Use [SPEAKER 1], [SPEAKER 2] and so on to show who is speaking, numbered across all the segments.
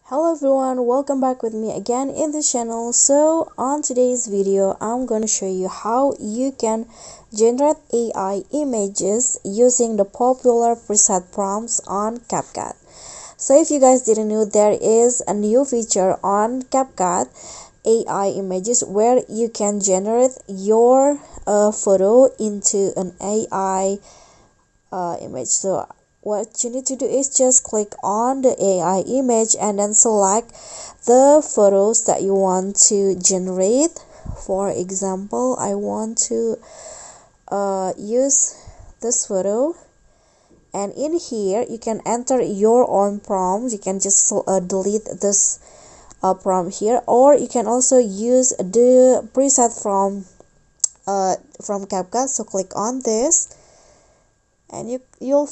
[SPEAKER 1] Hello everyone, welcome back with me again in the channel. So on today's video I'm going to show you how you can generate AI images using the popular preset prompts on CapCut. So if you guys didn't know, there is a new feature on CapCut, AI images, where you can generate your photo into an AI image. So what you need to do is just click on the AI image and then select the photos that you want to generate. For example, I want to use this photo, and in here you can enter your own prompt. You can just delete this prompt here, or you can also use the preset from CapCut. So click on this, and you'll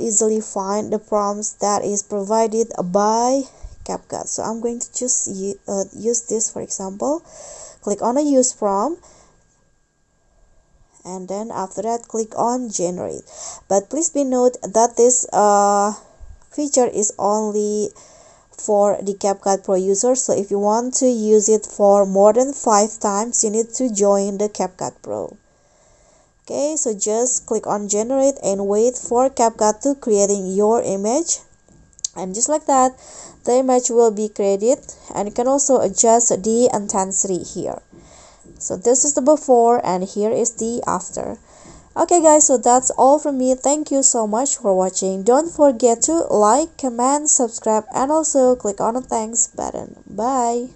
[SPEAKER 1] easily find the prompts that is provided by CapCut. So I'm going to just use this. For example, click on a use prompt, and then after that click on generate. But please be note that this feature is only for the CapCut Pro user. So if you want to use it for more than 5 times, you need to join the CapCut Pro. Okay, so just click on generate and wait for CapCut to creating your image, and just like that the image will be created. And you can also adjust the intensity here. So this is the before and here is the after. Okay guys, so that's all from me. Thank you so much for watching. Don't forget to like, comment, subscribe, and also click on the thanks button. Bye.